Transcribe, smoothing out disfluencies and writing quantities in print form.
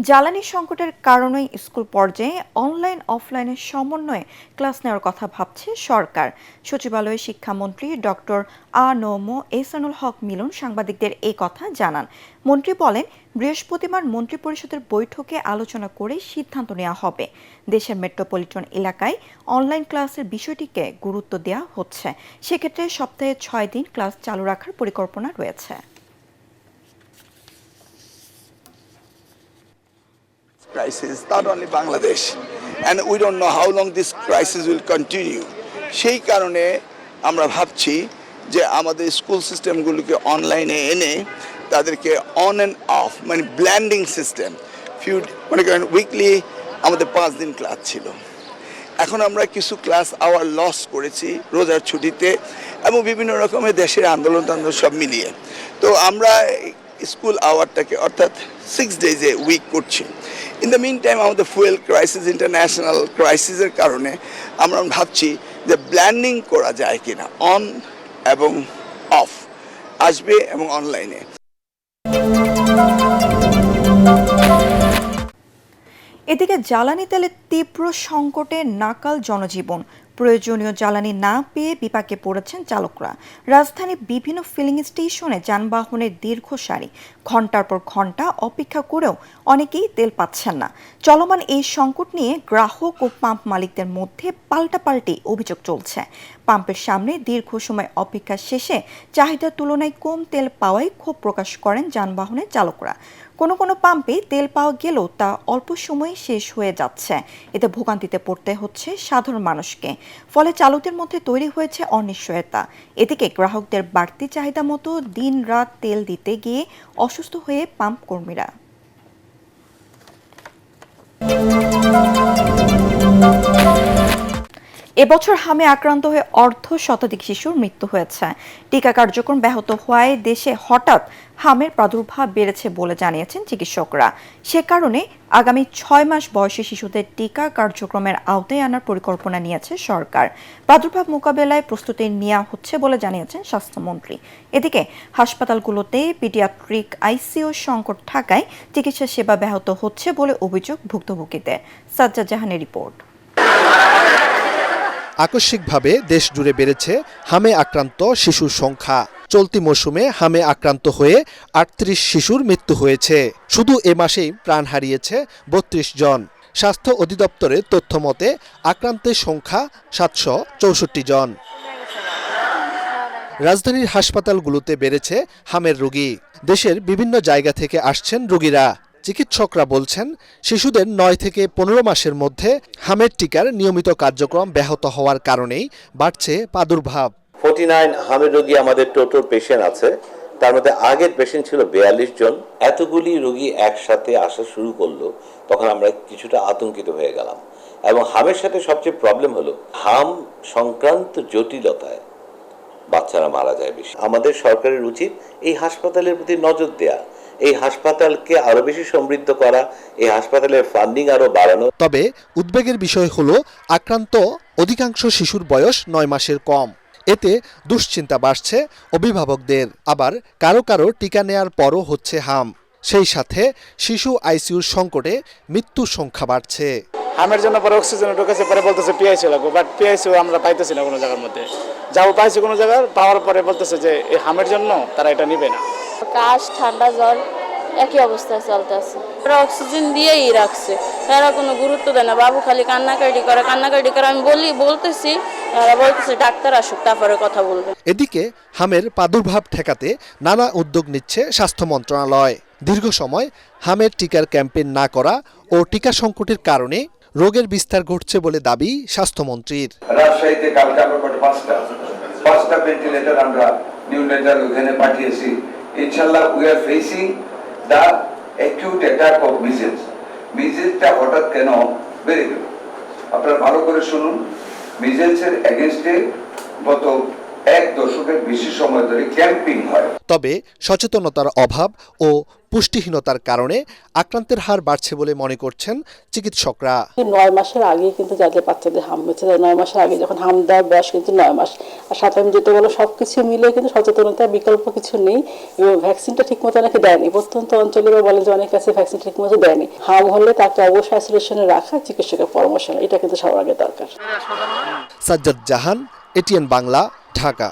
জ্বালানি সংকটের কারণেই স্কুল পর্যায়ে অনলাইন অফলাইনের সমন্বয়ে ক্লাস নেওয়ার কথা ভাবছে সরকার। সচিবালয়ে শিক্ষামন্ত্রী ডক্টর এহসানুল হক মিলন সাংবাদিকদের এই কথা জানান। মন্ত্রী বলেন, বৃহস্পতিবার মন্ত্রিপরিষদের বৈঠকে আলোচনা করে সিদ্ধান্ত নেওয়া হবে। দেশের মেট্রোপলিটন এলাকায় অনলাইন ক্লাসের বিষয়টিকে গুরুত্ব দেওয়া হচ্ছে। সেক্ষেত্রে সপ্তাহে 6 দিন ক্লাস চালু রাখার পরিকল্পনা রয়েছে। Crisis, not only Bangladesh, and we don't know how long this crisis will continue. সেই কারণে আমরা ভাবছি যে আমাদের স্কুল সিস্টেমগুলোকে অনলাইনে এনে তাদেরকে অন অ্যান্ড অফ মানে ব্ল্যান্ডিং সিস্টেম মনে করেন উইকলি আমাদের 5 দিন ক্লাস ছিল, এখন আমরা কিছু ক্লাস আওয়ার লস করেছি রোজার ছুটিতে এবং বিভিন্ন রকমের দেশের আন্দোলন সব মিলিয়ে। তো আমরা স্কুল আওয়ারটাকে অর্থাৎ 6 ডেজে উইক করছি। ইন দ্য মিন টাইম আমাদের ফুয়েল ক্রাইসিস, ইন্টারন্যাশনাল ক্রাইসিসের কারণে আমরা ভাবছি যে ব্ল্যান্ডিং করা যায় কিনা, অন এবং অফ আসবে এবং অনলাইনে। এদিকে জ্বালানি তেলের তীব্র সংকটে নাকাল জনজীবন। প্রয়োজনীয় জ্বালানি না পেয়ে বিপাকে পড়েছেন চালকরা। রাজধানীর বিভিন্ন ফিলিং স্টেশনে যানবাহনের দীর্ঘ সারি, ঘন্টার পর ঘন্টা অপেক্ষা করেও অনেকেই তেল পাচ্ছেন না। চলমান এই সংকট নিয়ে গ্রাহক ও পাম্প মালিকদের মধ্যে পাল্টাপাল্টি অভিযোগ চলছে। পাম্পের সামনে দীর্ঘ সময় অপেক্ষা শেষে চাহিদার তুলনায় কম তেল পাওয়ায় ক্ষোভ প্রকাশ করেন যানবাহনের চালকরা। কোনো কোনো পাম্পে তেল পাওয়া গেলেও তা অল্প সময়ে শেষ হয়ে যাচ্ছে। এতে ভোগান্তিতে পড়তে হচ্ছে সাধারণ মানুষকে। ফলে চালকদের মধ্যে তৈরি হয়েছে অনিশ্চয়তা। এদিকে গ্রাহকদের বাড়তি চাহিদা মতো দিন রাত তেল দিতে গিয়ে অসুস্থ হয়ে পাম্প কর্মীরা। এবছর হামে আক্রান্ত হয়ে অর্ধশতাধিক শিশুর মৃত্যু হয়েছে। টিকা কার্যক্রম ব্যাহত হওয়ায় দেশে হঠাৎ হামের প্রাদুর্ভাব বেড়েছে বলে জানিয়েছেন চিকিৎসকরা। সে কারণে আগামী 6 মাস বয়সী শিশুদের টিকা কার্যক্রমের আওতায় আনার পরিকল্পনা নিয়েছে সরকার। প্রাদুর্ভাব মোকাবেলায় প্রস্তুতি নেওয়া হচ্ছে বলে জানিয়েছেন স্বাস্থ্যমন্ত্রী। এদিকে হাসপাতালগুলোতে পিডিয়াট্রিক আইসিইউ সংকট থাকায় চিকিৎসা সেবা ব্যাহত হচ্ছে বলে অভিযোগ ভুক্তভোগীদের। সাজ্জাদ জাহানের রিপোর্ট। আকস্মিকভাবে দেশ জুড়ে বেড়েছে হামে আক্রান্ত শিশুর সংখ্যা। চলতি মৌসুমে হামে আক্রান্ত হয়ে 38 শিশুর মৃত্যু হয়েছে। শুধু এ মাসেই প্রাণ হারিয়েছে 32 জন। স্বাস্থ্য অধিদপ্তরের তথ্য মতে আক্রান্তের সংখ্যা 764 জন। রাজধানীর হাসপাতালগুলোতে বেড়েছে হামের রোগী। দেশের বিভিন্ন জায়গা থেকে আসছেন রোগীরা। চিকিৎসকরা বলছেন, শিশুদের 9 থেকে 15 মাসের মধ্যে হামের টিকার নিয়মিত কার্যক্রম ব্যাহত হওয়ার কারণেই বাড়ছে প্রাদুর্ভাব। 49 হামের রোগী আমাদের টোটাল পেশেন্ট আছে, তার মধ্যে আগের পেশেন্ট ছিল 42 জন। এতগুলি রোগী একসাথে আসা শুরু করলো, তখন আমরা কিছুটা আতঙ্কিত হয়ে গেলাম। এবং হামের সাথে সবচেয়ে প্রবলেম হলো হাম সংক্রান্ত জটিলতায় বাচ্চারা মারা যায় বেশি। আমাদের সরকারের উচিত এই হাসপাতালের প্রতি নজর দেয়া, এই হাসপাতালকে আরো বেশি সমৃদ্ধ করা, এই হাসপাতালের ফান্ডিং আরো বাড়ানো। তবে উদ্বেগের বিষয় হলো আক্রান্ত অধিকাংশ শিশুর বয়স 9 মাসের কম। এতে দুশ্চিন্তা বাড়ছে অভিভাবকদের। আবার কারো কারো টিকা নেয়ার পরও হচ্ছে হাম। সেই সাথে শিশু আইসিইউর সংকটে মৃত্যুর সংখ্যা বাড়ছে। হামের জন্য পরে অক্সিজেন ঢুকেছে, পরে বলতেছে পিআইসিউ লাগবে, বাট পিআইসিউ আমরা পাইতেছি না কোনো জায়গার মধ্যে। যাও পাইছি কোনো জায়গায়, পাওয়ার পরে বলতেছে যে এই হামের জন্য তারা এটা নিবে না। কাশ, ঠান্ডা, জ্বর একই অবস্থায় চলতেছে। ওরা অক্সিজেন দিয়েই রাখছে, তারা কোনো গুরুত্ব দেয় না। বাবু খালি কান্নাকাটি করে। আমি বলতেছি, তারা বলতেছে ডাক্তার আসুক তারপরে কথা বলবে। এদিকে হামের প্রাদুর্ভাব ঠেকাতে নানা উদ্যোগ নিচ্ছে স্বাস্থ্য মন্ত্রণালয়। দীর্ঘ সময় হামের টিকার ক্যাম্পেইন না করা ও টিকা সংকটের কারণে রোগের বিস্তার ঘটছে বলে দাবি স্বাস্থ্যমন্ত্রীর। রাজশাহীতে কালকে আমরা 5টা ভেন্টিলেটর আমরা নিউ লেটার ওখানে পাঠিয়েছি। ইনশাআল্লাহ we are facing the acute attack of measles. মিজেলসটা হঠাৎ কেন বেড়ে গেল? আপনারা ভালো করে শুনুন। মিজেলসের এগেইনস্টে গত 1 দশকের বেশি সময় ধরে ক্যাম্পিং হয়। তবে সচেতনতার অভাব ও পুষ্টিহীনতার কারণে আক্রান্তের হার বাড়ছে বলে মনে করছেন চিকিৎসকরা। 9 মাসের আগে কিন্তু যাদের বাচ্চাদের হাম হয়েছে, 9 মাসের আগে যখন হাম দেওয়ার বয়স কিন্তু 9 মাস, আর সাথে আমি যেটা বলো সবকিছু মিলে কিন্তু সচেতনতার বিকল্প কিছু নেই এবং ভ্যাকসিনটা ঠিকমতো অনেকে দেয়নি। প্রত্যন্ত অঞ্চলে বলে যে অনেক কাছে ভ্যাকসিন ঠিকমতো দেয়নি। হাম হলে তাকে অবশ্যই আইসোলেশনে রাখা, চিকিৎসকের পরামর্শ নেওয়া, এটা কিন্তু সবার আগে দরকার। সাজ্জাদ জাহান, এটিএন বাংলা, ঢাকা।